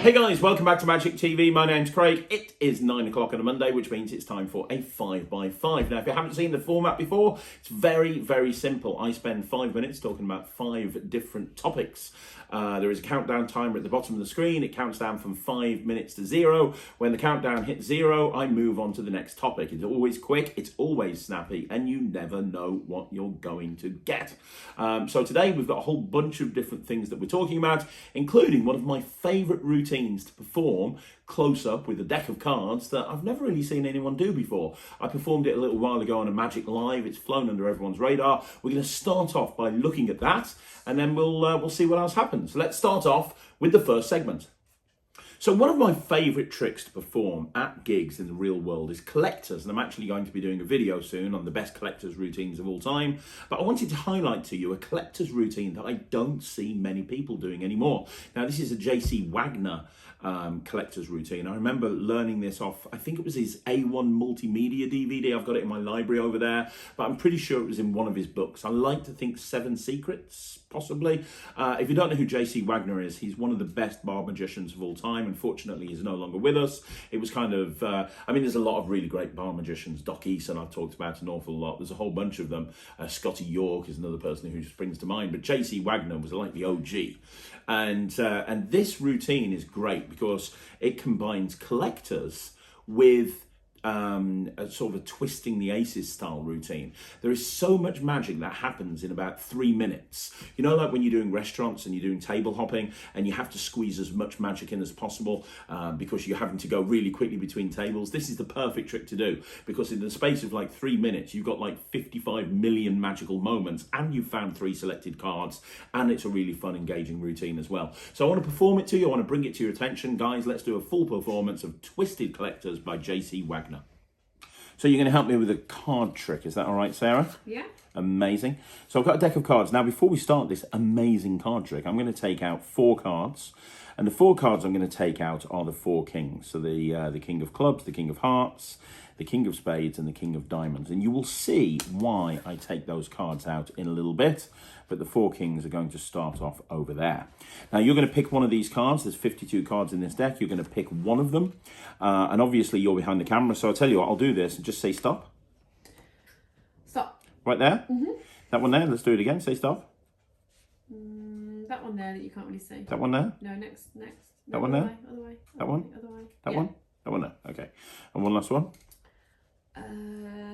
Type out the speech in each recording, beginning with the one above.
Hey guys, welcome back to Magic TV. My name's Craig. It is 9 o'clock on a Monday, which means it's time for a 5x5. Now, if you haven't seen the format before, it's very, very simple. I spend 5 minutes talking about 5 different topics. There is a countdown timer at the bottom of the screen. It counts down from 5 minutes to 0. When the countdown hits 0, I move on to the next topic. It's always quick, it's always snappy, and you never know what you're going to get. So today we've got a whole bunch of different things that we're talking about, including one of my favourite routines to perform close up with a deck of cards that I've never really seen anyone do before. I performed it a little while ago on a Magic Live. It's flown under everyone's radar. We're going to start off by looking at that, and then we'll see what else happens. Let's start off with the first segment. So one of my favourite tricks to perform at gigs in the real world is collectors, and I'm actually going to be doing a video soon on the best collectors routines of all time, but I wanted to highlight to you a collectors routine that I don't see many people doing anymore. Now, this is a JC Wagner collector's routine. I remember learning this off, I think it was his A1 multimedia DVD. I've got it in my library over there, but I'm pretty sure it was in one of his books. I like to think 7 Secrets, possibly. If you don't know who JC Wagner is, he's one of the best bar magicians of all time. Unfortunately, he's no longer with us. It was kind of, there's a lot of really great bar magicians. Doc Eason, I've talked about an awful lot. There's a whole bunch of them. Scotty York is another person who springs to mind, but JC Wagner was like the OG. And this routine is great because it combines collectors with a sort of a twisting the aces style routine. There is so much magic that happens in about 3 minutes. You know, like when you're doing restaurants and you're doing table hopping and you have to squeeze as much magic in as possible because you're having to go really quickly between tables. This is the perfect trick to do because in the space of like 3 minutes, you've got like 55 million magical moments and you've found 3 selected cards, and it's a really fun, engaging routine as well. So I want to perform it to you. I want to bring it to your attention. Guys, let's do a full performance of Twisted Collectors by JC Wagner. So you're going to help me with a card trick. Is that all right, Sarah? Yeah. Amazing. So I've got a deck of cards. Now, before we start this amazing card trick, I'm going to take out 4 cards. And the 4 cards I'm going to take out are the 4 kings. So the King of Clubs, the King of Hearts, the King of Spades, and the King of Diamonds. And you will see why I take those cards out in a little bit. But the 4 kings are going to start off over there. Now, you're going to pick one of these cards. There's 52 cards in this deck. You're going to pick one of them. And obviously, you're behind the camera. So I'll tell you what, I'll do this and just say stop. Stop. Right there? Mm-hmm. That one there. Let's do it again. Say stop. That one there that you can't really see. That one there? No, next. No, that one there? Other way. That one? Other way. That one? That one there. Okay. And one last one?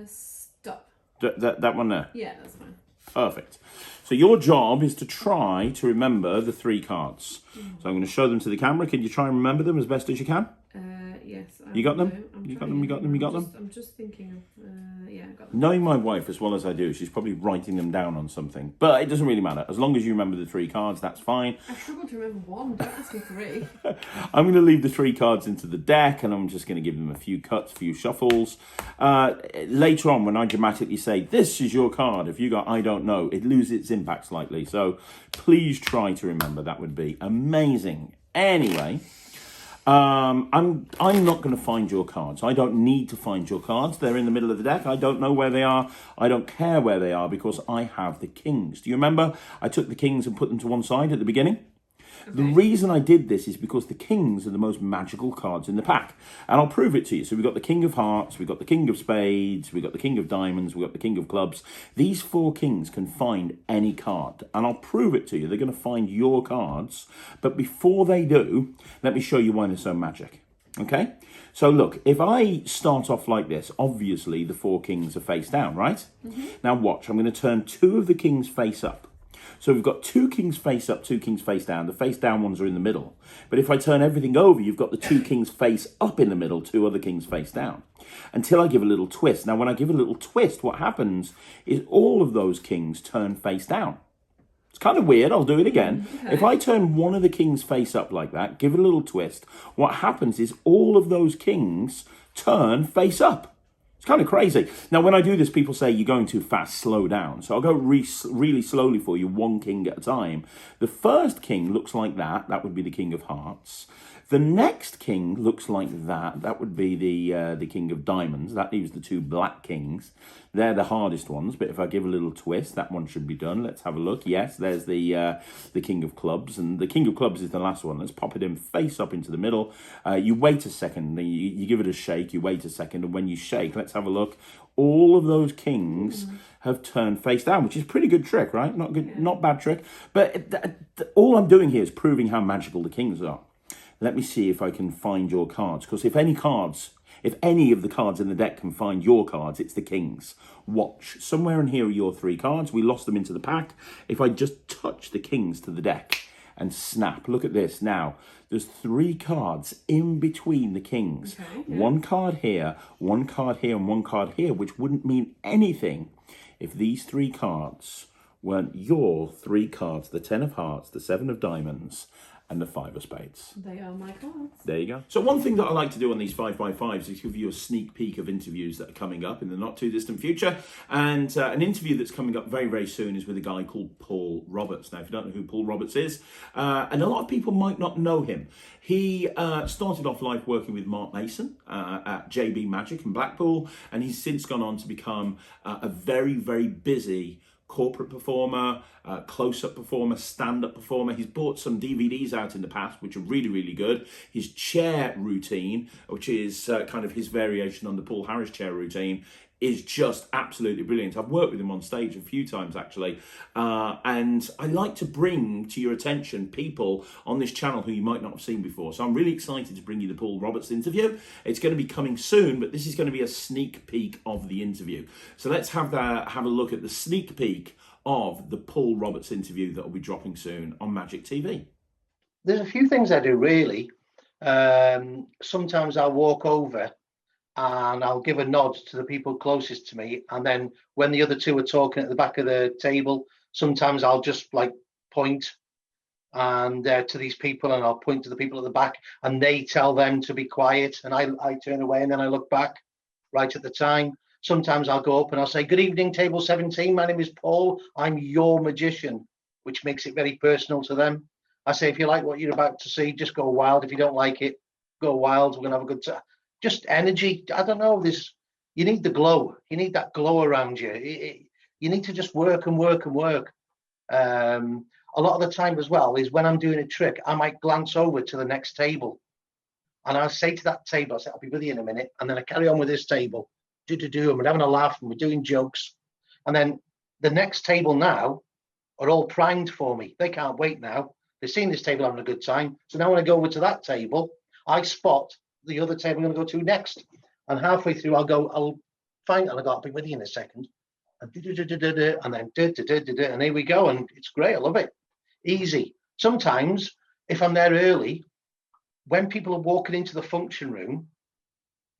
Stop. That one there? Yeah, that's fine. Perfect. So your job is to try to remember the 3 cards. So I'm going to show them to the camera. Can you try and remember them as best as you can? Yes. You got them? You got them? I'm just thinking of, yeah, I got them. Knowing my wife as well as I do, she's probably writing them down on something. But it doesn't really matter. As long as you remember the 3 cards, that's fine. I struggle to remember one. Don't ask me 3. I'm going to leave the 3 cards into the deck, and I'm just going to give them a few cuts, a few shuffles. Later on, when I dramatically say, this is your card, if you got I don't know, it loses its impact slightly. So please try to remember. That would be amazing. Anyway, I'm not going to find your cards. I don't need to find your cards. They're in the middle of the deck. I don't know where they are. I don't care where they are because I have the kings. Do you remember I took the kings and put them to one side at the beginning? Okay. The reason I did this is because the kings are the most magical cards in the pack. And I'll prove it to you. So we've got the King of Hearts, we've got the King of Spades, we've got the King of Diamonds, we've got the King of Clubs. These 4 kings can find any card. And I'll prove it to you. They're going to find your cards. But before they do, let me show you why they're so magic. Okay? So look, if I start off like this, obviously the 4 kings are face down, right? Mm-hmm. Now watch, I'm going to turn 2 of the kings face up. So we've got 2 kings face up, 2 kings face down. The face down ones are in the middle. But if I turn everything over, you've got the 2 kings face up in the middle, 2 other kings face down. Until I give a little twist. Now, when I give a little twist, what happens is all of those kings turn face down. It's kind of weird. I'll do it again. Okay. If I turn one of the kings face up like that, give it a little twist, what happens is all of those kings turn face up. It's kind of crazy. Now, when I do this, people say, you're going too fast, slow down. So I'll go really slowly for you, 1 king at a time. The first king looks like that. That would be the King of Hearts. The next king looks like that. That would be the king of diamonds. That leaves the two black kings. They're the hardest ones, but if I give a little twist, that one should be done. Let's have a look. Yes, there's the king of clubs, and the king of clubs is the last one. Let's pop it in face up into the middle. You wait a second, you give it a shake, you wait a second, and when you shake, let's have a look. All of those kings have turned face down, which is a pretty good trick, right? Not good, not bad trick. But all I'm doing here is proving how magical the kings are. Let me see if I can find your cards, because if any of the cards in the deck can find your cards, it's the kings. Watch. Somewhere in here are your three cards. We lost them into the pack. If I just touch the kings to the deck and snap, look at this. Now, there's three cards in between the kings. Okay, yeah. One card here, and one card here, which wouldn't mean anything if these three cards weren't your three cards. The 10 of hearts, the 7 of diamonds, and the 5 of spades. They are my cards. There you go. So one thing that I like to do on these 5x5s is give you a sneak peek of interviews that are coming up in the not too distant future. And an interview that's coming up very, very soon is with a guy called Paul Roberts. Now, if you don't know who Paul Roberts is, and a lot of people might not know him, he started off life working with Mark Mason at JB Magic in Blackpool, and he's since gone on to become a very, very busy corporate performer, close-up performer, stand-up performer. He's bought some DVDs out in the past, which are really, really good. His chair routine, which is kind of his variation on the Paul Harris chair routine, is just absolutely brilliant. I've worked with him on stage a few times, actually. And I like to bring to your attention people on this channel who you might not have seen before. So I'm really excited to bring you the Paul Roberts interview. It's going to be coming soon, but this is going to be a sneak peek of the interview. So let's have a look at the sneak peek of the Paul Roberts interview that will be dropping soon on Magic TV. There's a few things I do, really. Sometimes I'll walk over and I'll give a nod to the people closest to me. And then when the other two are talking at the back of the table, sometimes I'll just like point and to these people, and I'll point to the people at the back, and they tell them to be quiet. And I turn away, and then I look back right at the time. Sometimes I'll go up and I'll say, "Good evening, table 17. My name is Paul. I'm your magician," which makes it very personal to them. I say, if you like what you're about to see, just go wild. If you don't like it, go wild. We're going to have a good time. Just energy. I don't know. You need the glow. You need that glow around you. You need to just work and work and work. A lot of the time as well is when I'm doing a trick, I might glance over to the next table, and I'll say to that table, I'll say, "I'll be with you in a minute," and then I carry on with this table. And we're having a laugh and we're doing jokes, and then the next table now are all primed for me. They can't wait now. They've seen this table having a good time, so now when I go over to that table, I spot the other table I'm going to go to next, and halfway through I'll find, and I'll be with you in a second, and then and here we go, and it's great. I love it. Easy. Sometimes if I'm there early, when people are walking into the function room,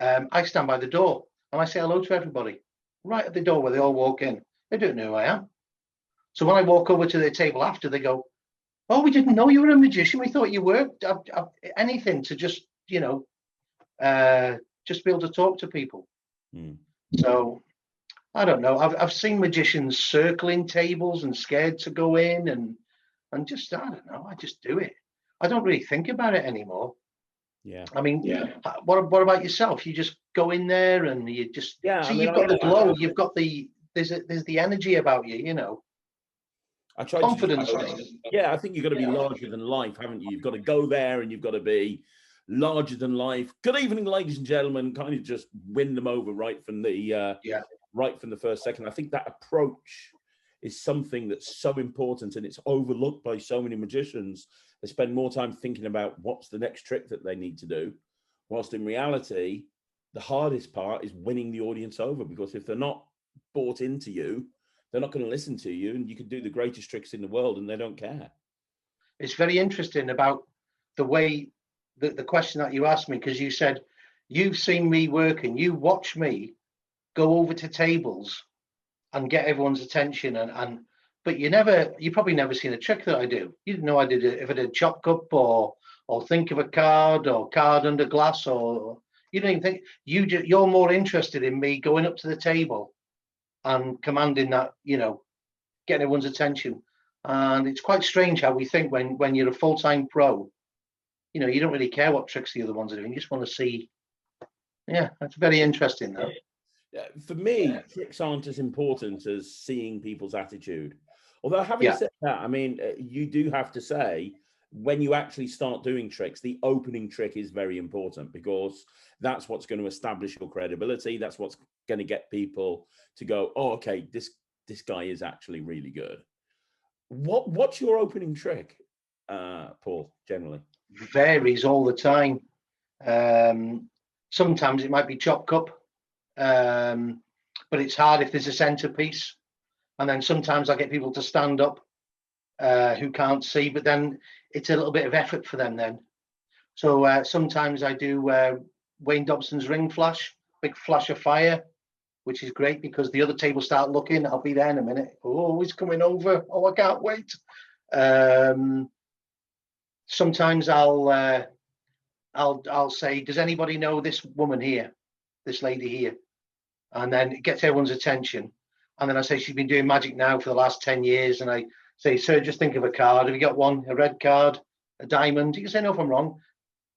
I stand by the door and I say hello to everybody right at the door where they all walk in. They don't know who I am. So when I walk over to their table after, they go, "Oh, we didn't know you were a magician. We thought you were." Anything to just just be able to talk to people. So I don't know. I've seen magicians circling tables and scared to go in, and just, I don't know. I just do it. I don't really think about it anymore. Yeah. I mean, what about yourself? You just go in there and you just you've got the glow. You've got there's the energy about you. I try confidence. I think you've got to be larger than life, haven't you? You've got to go there and you've got to be larger than life. Good evening, ladies and gentlemen. Kind of just win them over right from the first second. I think that approach is something that's so important, and it's overlooked by so many magicians. They spend more time thinking about what's the next trick that they need to do, whilst in reality, the hardest part is winning the audience over, because if they're not bought into you, they're not going to listen to you, and you can do the greatest tricks in the world and they don't care. It's very interesting about the way the question that you asked me, because you said you've seen me working, you watch me go over to tables and get everyone's attention, but you probably never seen a trick that I do. You didn't know I did it if I did chop cup or think of a card or card under glass, or you don't even think. You're more interested in me going up to the table and commanding that, getting everyone's attention. And it's quite strange how we think when you're a full-time pro, you know, you don't really care what tricks the other ones are doing. You just want to see. Yeah, that's very interesting, though. For me, tricks aren't as important as seeing people's attitude. Although, having Yeah. said that, I mean, you do have to say, when you actually start doing tricks, the opening trick is very important, because that's what's going to establish your credibility. That's what's going to get people to go, oh, okay, this guy is actually really good. What's your opening trick, Paul, generally? Varies all the time. Sometimes it might be chop cup, but it's hard if there's a centerpiece. And then sometimes I get people to stand up who can't see, but then it's a little bit of effort for them then. So sometimes I do Wayne Dobson's ring flash, big flash of fire, which is great because the other table start looking. I'll be there in a minute. Oh, he's coming over. Oh, I can't wait. Sometimes I'll say, does anybody know this woman here, this lady here? And then it gets everyone's attention. And then I say, she's been doing magic now for the last 10 years. And I say, sir, just think of a card. Have you got one? A red card, a diamond? You can say, no, if I'm wrong.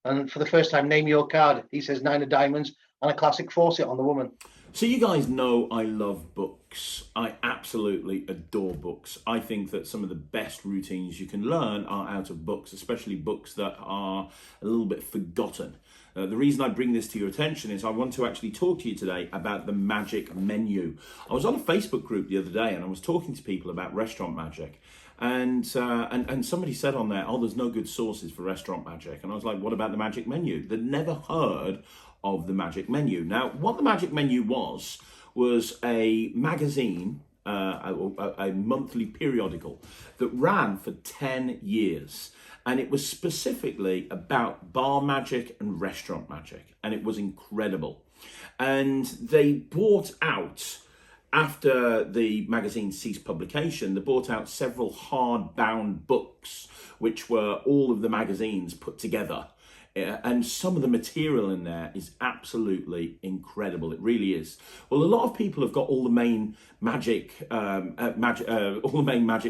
And for the first time, name your card. He says 9 of diamonds and a classic faucet on the woman. So you guys know I love books. I absolutely adore books. I think that some of the best routines you can learn are out of books, especially books that are a little bit forgotten. The reason I bring this to your attention is I want to actually talk to you today about the magic menu. I was on a Facebook group the other day and I was talking to people about restaurant magic. And somebody said on there, oh, there's no good sources for restaurant magic. And I was like, what about the magic menu? They'd never heard of the magic menu. Now, what the magic menu was a magazine, a monthly periodical that ran for 10 years. And it was specifically about bar magic and restaurant magic. And it was incredible. And they bought out, after the magazine ceased publication, they bought out several hardbound books, which were all of the magazines put together. And some of the material in there is absolutely incredible. It really is. Well, a lot of people have got all the main magic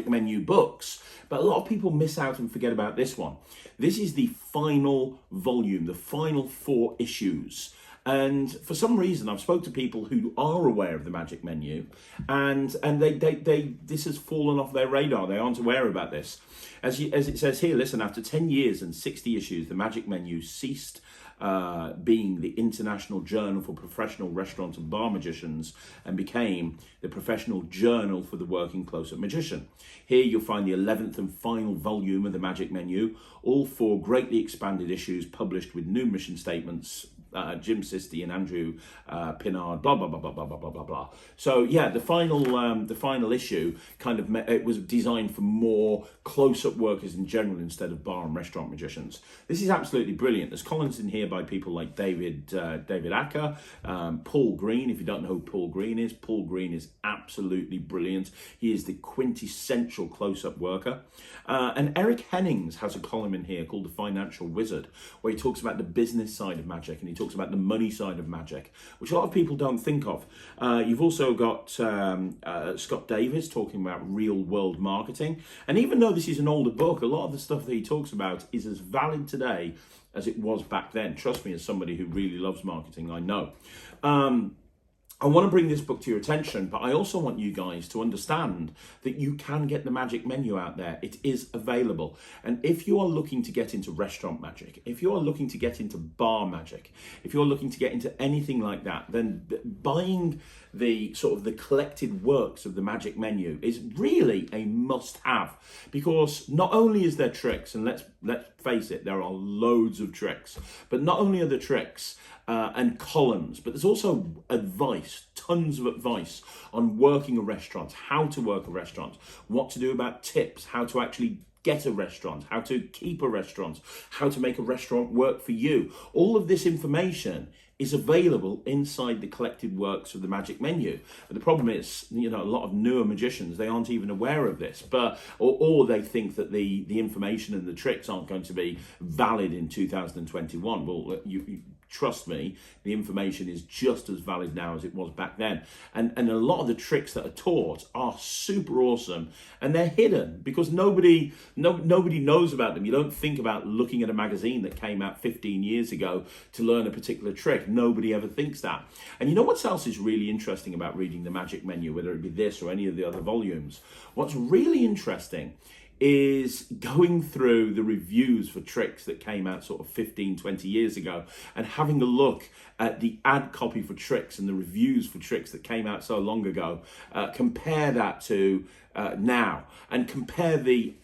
menu books, but a lot of people miss out and forget about this one. This is the final volume, the final 4 issues. And for some reason, I've spoke to people who are aware of the magic menu, and they this has fallen off their radar. They aren't aware about this. As it says here, listen, after 10 years and 60 issues, the magic menu ceased being the International Journal for Professional Restaurant and Bar Magicians and became the Professional Journal for the Working Close-Up Magician. Here you'll find the 11th and final volume of the magic menu, all 4 greatly expanded issues published with new mission statements, Jim Sisti and Andrew Pinard, blah blah blah blah blah blah blah blah. So yeah, the final issue it was designed for more close-up workers in general instead of bar and restaurant magicians. This is absolutely brilliant. There's comments in here by people like David Acker, Paul Green. If you don't know who Paul Green is absolutely brilliant. He is the quintessential close-up worker. And Eric Hennings has a column in here called The Financial Wizard, where he talks about the business side of magic and he talks about the money side of magic, which a lot of people don't think of. You've also got Scott Davis talking about real world marketing. And even though this is an older book, a lot of the stuff that he talks about is as valid today as it was back then. Trust me, as somebody who really loves marketing, I know. I want to bring this book to your attention, but I also want you guys to understand that you can get the magic menu out there. It is available. And if you are looking to get into restaurant magic, if you are looking to get into bar magic, if you're looking to get into anything like that, then buying the sort of the collected works of the magic menu is really a must-have, because not only is there tricks, and let's face it, there are loads of tricks, but not only are there tricks and columns, but there's also advice, tons of advice on working a restaurant, how to work a restaurant, what to do about tips, how to actually get a restaurant, how to keep a restaurant, how to make a restaurant work for you. All of this information is available inside the collected works of the magic menu. But the problem is, a lot of newer magicians, they aren't even aware of this, or they think that the information and the tricks aren't going to be valid in 2021. Well, you trust me, the information is just as valid now as it was back then. And a lot of the tricks that are taught are super awesome, and they're hidden because nobody knows about them. You don't think about looking at a magazine that came out 15 years ago to learn a particular trick. Nobody ever thinks that. And you know what else is really interesting about reading the Magic Menu, whether it be this or any of the other volumes? What's really interesting is going through the reviews for tricks that came out sort of 15, 20 years ago and having a look at the ad copy for tricks and the reviews for tricks that came out so long ago. Compare that to now, and compare the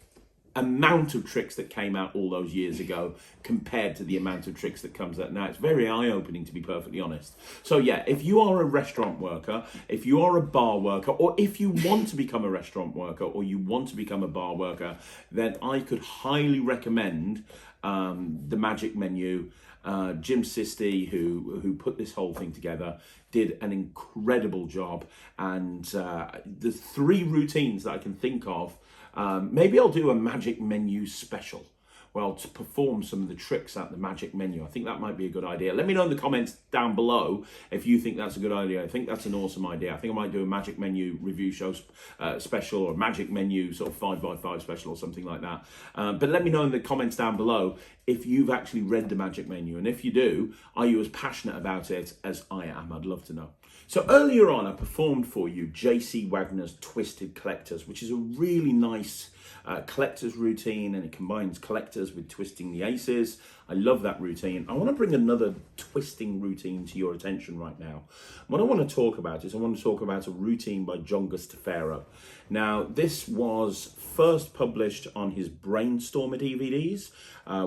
amount of tricks that came out all those years ago compared to the amount of tricks that comes out now. It's very eye-opening, to be perfectly honest. So yeah, if you are a restaurant worker, if you are a bar worker, or if you want to become a restaurant worker or you want to become a bar worker, then I could highly recommend the Magic Menu. Jim Sisti, who put this whole thing together, did an incredible job. And the 3 routines that I can think of, maybe I'll do a Magic Menu special. Well, to perform some of the tricks at the Magic Menu. I think that might be a good idea. Let me know in the comments down below if you think that's a good idea. I think that's an awesome idea. I think I might do a Magic Menu review show special, or a Magic Menu sort of 5x5 special or something like that. But let me know in the comments down below if you've actually read the Magic Menu. And if you do, are you as passionate about it as I am? I'd love to know. So earlier on, I performed for you JC Wagner's Twisted Collectors, which is a really nice collector's routine, and it combines collectors with twisting the aces. I love that routine. I want to bring another twisting routine to your attention right now. What I want to talk about is I want to talk about a routine by John Gustafaro. Now, this was first published on his Brainstormer DVDs,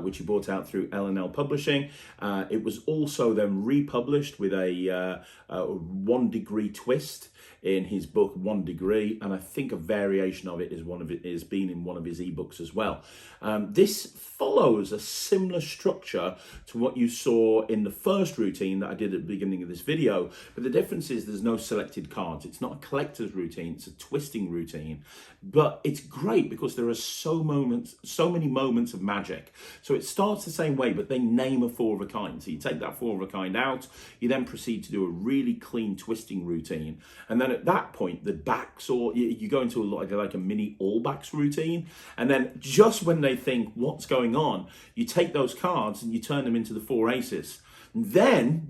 which he brought out through L&L Publishing. It was also then republished with a 1 degree twist in his book 1 Degree, and I think a variation of it is been in one of his ebooks as well. This follows a similar structure to what you saw in the first routine that I did at the beginning of this video, but the difference is there's no selected cards. It's not a collector's routine, it's a twisting routine, but it's great because there are so many moments of magic. So it starts the same way, but they name a 4 of a kind. So you take that 4 of a kind out, you then proceed to do a really clean twisting routine, and then at that point the backs, or you go into like a mini all backs routine, and then just when they think what's going on, you take those cards and you turn them into the 4 aces. Then,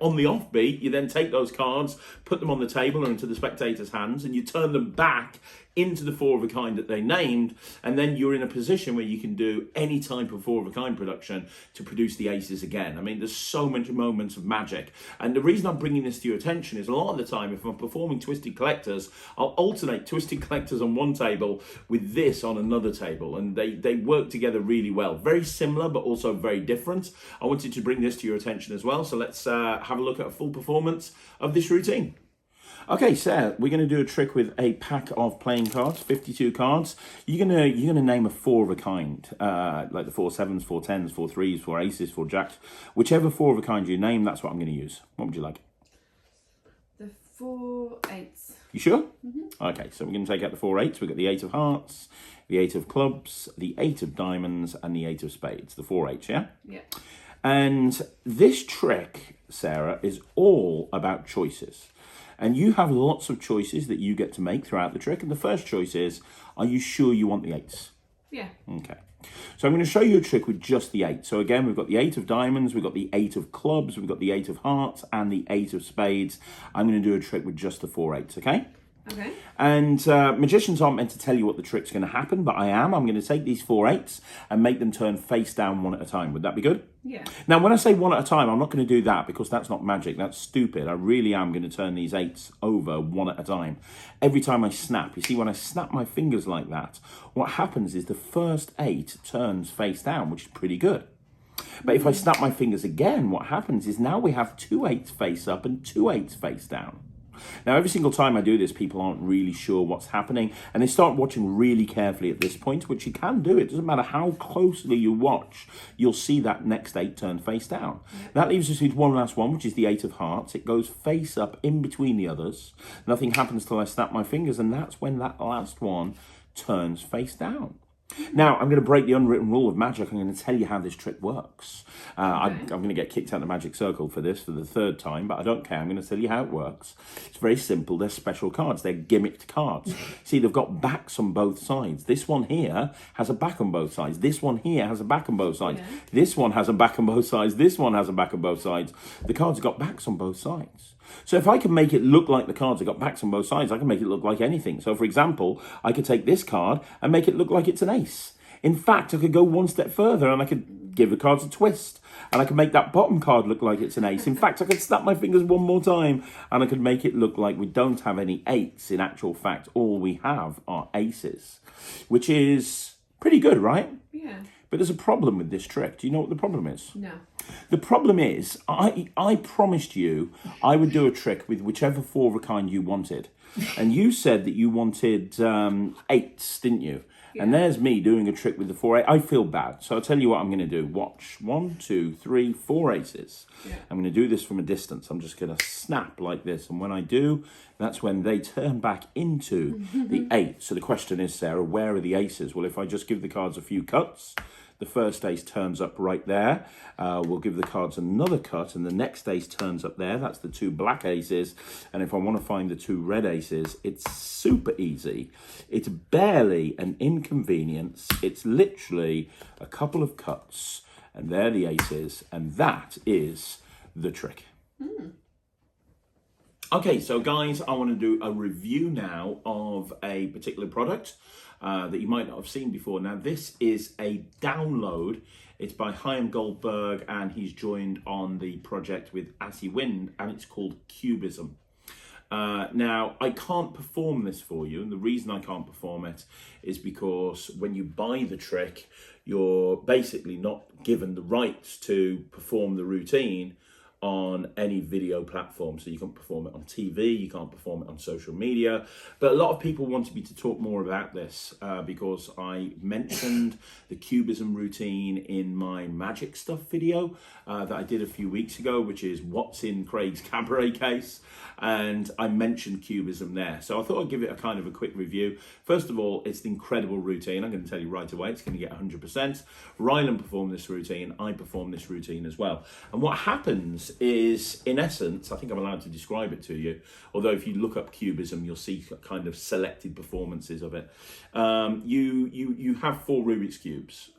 on the offbeat, you then take those cards, put them on the table or into the spectator's hands, and you turn them back into the 4 of a kind that they named, and then you're in a position where you can do any type of 4 of a kind production to produce the aces again. I mean, there's so many moments of magic, and the reason I'm bringing this to your attention is a lot of the time, if I'm performing Twisted Collectors, I'll alternate Twisted Collectors on one table with this on another table, and they work together really well. Very similar, but also very different. I wanted to bring this to your attention as well, so let's have a look at a full performance of this routine. Okay, so we're going to do a trick with a pack of playing cards, 52 cards. You're gonna name a 4 of a kind, like the 4 sevens, 4 tens, 4 threes, 4 aces, 4 jacks. Whichever 4 of a kind you name, that's what I'm going to use. What would you like? The 4 8s. You sure? Mm-hmm. Okay, so we're going to take out the 4 8s. We've got the 8 of hearts, the 8 of clubs, the 8 of diamonds, and the 8 of spades. The 4 8s, yeah? Yeah. And this trick, Sarah, is all about choices. And you have lots of choices that you get to make throughout the trick. And the first choice is, are you sure you want the 8s? Yeah. Okay. So I'm going to show you a trick with just the 8. So again, we've got the 8 of diamonds, we've got the 8 of clubs, we've got the 8 of hearts, and the 8 of spades. I'm going to do a trick with just the 4 8s, okay? Okay. And magicians aren't meant to tell you what the trick's going to happen, but I am. I'm going to take these 4 8s and make them turn face down one at a time. Would that be good? Yeah. Now, when I say one at a time, I'm not going to do that because that's not magic. That's stupid. I really am going to turn these 8s over one at a time. Every time I snap, you see, when I snap my fingers like that, what happens is the first 8 turns face down, which is pretty good. But if I snap my fingers again, what happens is now we have 2 8s face up and 2 8s face down. Now, every single time I do this, people aren't really sure what's happening, and they start watching really carefully at this point, which you can do. It doesn't matter how closely you watch, you'll see that next 8 turn face down. That leaves us with one last one, which is the 8 of hearts. It goes face up in between the others. Nothing happens till I snap my fingers, and that's when that last one turns face down. Now, I'm going to break the unwritten rule of magic. I'm going to tell you how this trick works. I'm going to get kicked out of the magic circle for this for the third time, but I don't care. I'm going to tell you how it works. It's very simple. They're special cards. They're gimmicked cards. See, they've got backs on both sides. This one here has a back on both sides. This one here has a back on both sides. Yeah. This one has a back on both sides. This one has a back on both sides. The cards have got backs on both sides. So if I can make it look like the cards have got backs on both sides, I can make it look like anything. So for example, I could take this card and make it look like it's an ace. In fact, I could go one step further and I could give the cards a twist. And I could make that bottom card look like it's an ace. In fact, I could snap my fingers one more time and I could make it look like we don't have any eights. In actual fact, all we have are aces, which is pretty good, right? Yeah. But there's a problem with this trick. Do you know what the problem is? No. The problem is, I promised you I would do a trick with whichever four of a kind you wanted. And you said that you wanted eights, didn't you? Yeah. And there's me doing a trick with the 4 8. I feel bad. So I'll tell you what I'm going to do. Watch. 1, 2, 3, 4 aces. Yeah. I'm going to do this from a distance. I'm just going to snap like this. And when I do, that's when they turn back into the 8. So the question is, Sarah, where are the aces? Well, if I just give the cards a few cuts, the first ace turns up right there. We'll give the cards another cut, and the next ace turns up there. That's the 2 black aces. And if I want to find the 2 red aces, it's super easy. It's barely an inconvenience. It's literally a couple of cuts, and they're the aces, and that is the trick. Okay, so guys, I want to do a review now of a particular product that you might not have seen before. Now, this is a download. It's by Chaim Goldberg, and he's joined on the project with Assi Wind, and it's called Cubism. Now, I can't perform this for you, and the reason I can't perform it is because when you buy the trick, you're basically not given the rights to perform the routine on any video platform. So you can't perform it on TV, you can't perform it on social media. But a lot of people wanted me to talk more about this because I mentioned the Cubism routine in my magic stuff video that I did a few weeks ago, which is what's in Craig's cabaret case. And I mentioned Cubism there. So I thought I'd give it a kind of a quick review. First of all, it's an incredible routine. I'm going to tell you right away, it's going to get 100%. Ryland performed this routine, I performed this routine as well. And what happens is, in essence, I think I'm allowed to describe it to you, although if you look up Cubism, you'll see kind of selected performances of it. You have 4 Rubik's Cubes,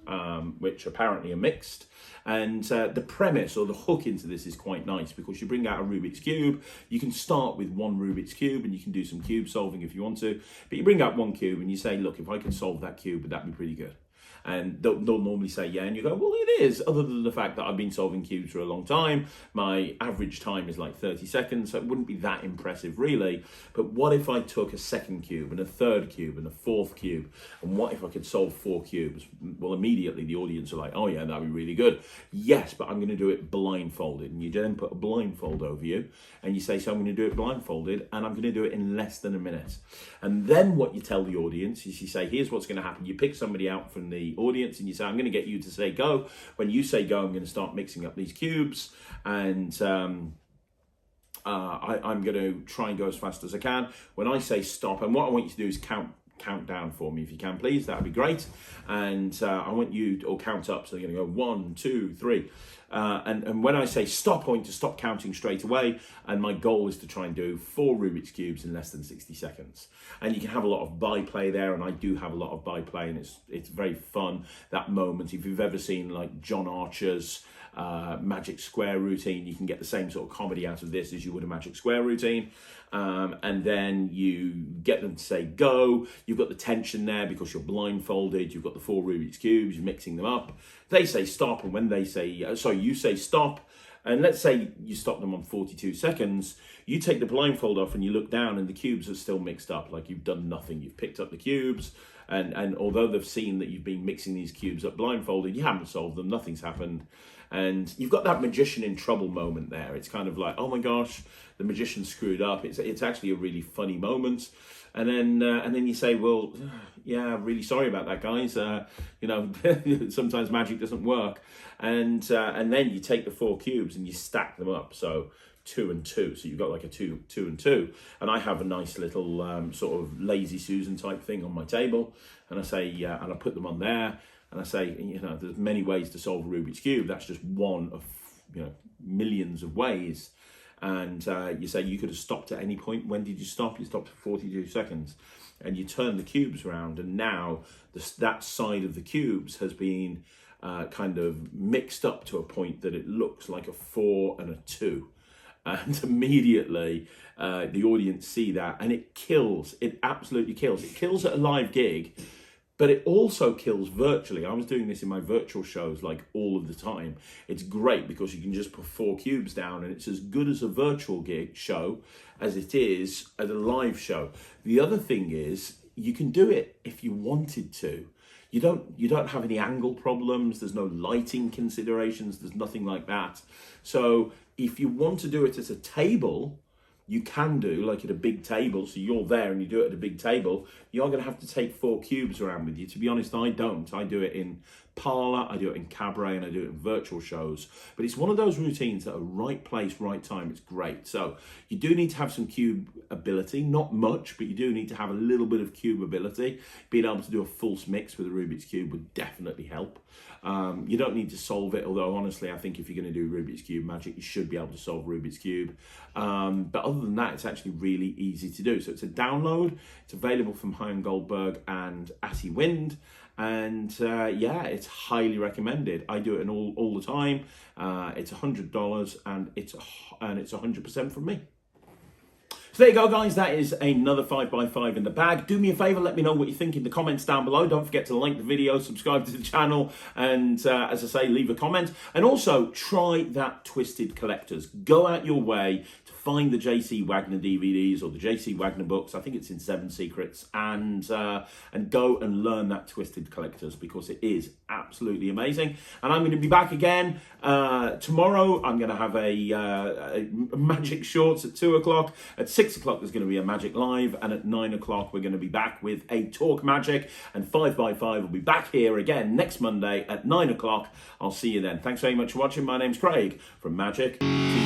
which apparently are mixed. And the premise or the hook into this is quite nice because you bring out a Rubik's Cube. You can start with 1 Rubik's Cube and you can do some cube solving if you want to. But you bring out 1 cube and you say, look, if I can solve that cube, would that be pretty good? And they'll normally say, yeah, and you go, well, it is, other than the fact that I've been solving cubes for a long time. My average time is like 30 seconds, so it wouldn't be that impressive, really. But what if I took a 2nd cube and a 3rd cube and a 4th cube? And what if I could solve 4 cubes? Well, immediately the audience are like, oh, yeah, that'd be really good. Yes, but I'm going to do it blindfolded. And you then put a blindfold over you, and you say, so I'm going to do it blindfolded, and I'm going to do it in less than a minute. And then what you tell the audience is you say, here's what's going to happen. You pick somebody out from the audience and you say, I'm going to get you to say go. When you say go, I'm going to start mixing up these cubes, and I'm going to try and go as fast as I can. When I say stop, and what I want you to do is count down for me if you can, please. That would be great. And I want you to count up. So you're going to go 1, 2, 3. And when I say stop, I want you to stop counting straight away. And my goal is to try and do 4 Rubik's Cubes in less than 60 seconds. And you can have a lot of byplay there, and I do have a lot of byplay, and it's very fun, that moment. If you've ever seen like John Archer's Magic Square routine, you can get the same sort of comedy out of this as you would a Magic Square routine. And then you get them to say go. You've got the tension there because you're blindfolded. You've got the 4 Rubik's Cubes, you're mixing them up. They say stop, and when they say, you say stop, and let's say you stop them on 42 seconds, you take the blindfold off and you look down and the cubes are still mixed up, like you've done nothing. You've picked up the cubes, and although they've seen that you've been mixing these cubes up blindfolded, you haven't solved them, nothing's happened. And you've got that magician in trouble moment there. It's kind of like, oh my gosh, the magician screwed up. It's actually a really funny moment. And then you say, well, yeah, really sorry about that, guys. Sometimes magic doesn't work. And then you take the 4 cubes and you stack them up. So 2 and 2. So you've got like a 2 and 2. And I have a nice little sort of lazy Susan type thing on my table. And I say, and I put them on there. And I say, you know, there's many ways to solve a Rubik's Cube. That's just one of, you know, millions of ways. And you say you could have stopped at any point. When did you stop? You stopped for 42 seconds. And you turn the cubes around, and now that side of the cubes has been kind of mixed up to a point that it looks like a 4 and a 2. And immediately the audience see that, and it kills. It absolutely kills. It kills at a live gig, but it also kills virtually. I was doing this in my virtual shows like all of the time. It's great because you can just put 4 cubes down, and it's as good as a virtual gig show as it is at a live show. The other thing is you can do it if you wanted to. You don't have any angle problems. There's no lighting considerations. There's nothing like that. So if you want to do it at a table, you can do like at a big table. So you're there and you do it at a big table. You're going to have to take 4 cubes around with you. To be honest, I don't. I do it in parlor, I do it in cabaret, and I do it in virtual shows. But it's one of those routines that are right place, right time. It's great. So you do need to have some cube ability, not much, but you do need to have a little bit of cube ability. Being able to do a false mix with a Rubik's Cube would definitely help. You don't need to solve it, although honestly, I think if you're going to do Rubik's Cube magic, you should be able to solve Rubik's Cube. But other than that, it's actually really easy to do. So it's a download. It's available from Hein Goldberg and Atty Wind. And yeah, it's highly recommended. I do it all the time. It's $100 and it's 100% from me. So there you go, guys. That is another 5x5 in the bag. Do me a favor, let me know what you think in the comments down below. Don't forget to like the video, subscribe to the channel, and as I say, leave a comment. And also, try that Twisted Collectors. Go out your way to find the JC Wagner DVDs or the JC Wagner books. I think it's in 7 Secrets. And go and learn that Twisted Collectors, because it is absolutely amazing. And I'm going to be back again tomorrow. I'm going to have a Magic Shorts at 2 o'clock. At 6 o'clock, there's going to be a Magic Live, and at 9 o'clock, we're going to be back with a Talk Magic, and 5x5 will be back here again next Monday at 9 o'clock. I'll see you then. Thanks very much for watching. My name's Craig from Magic TV.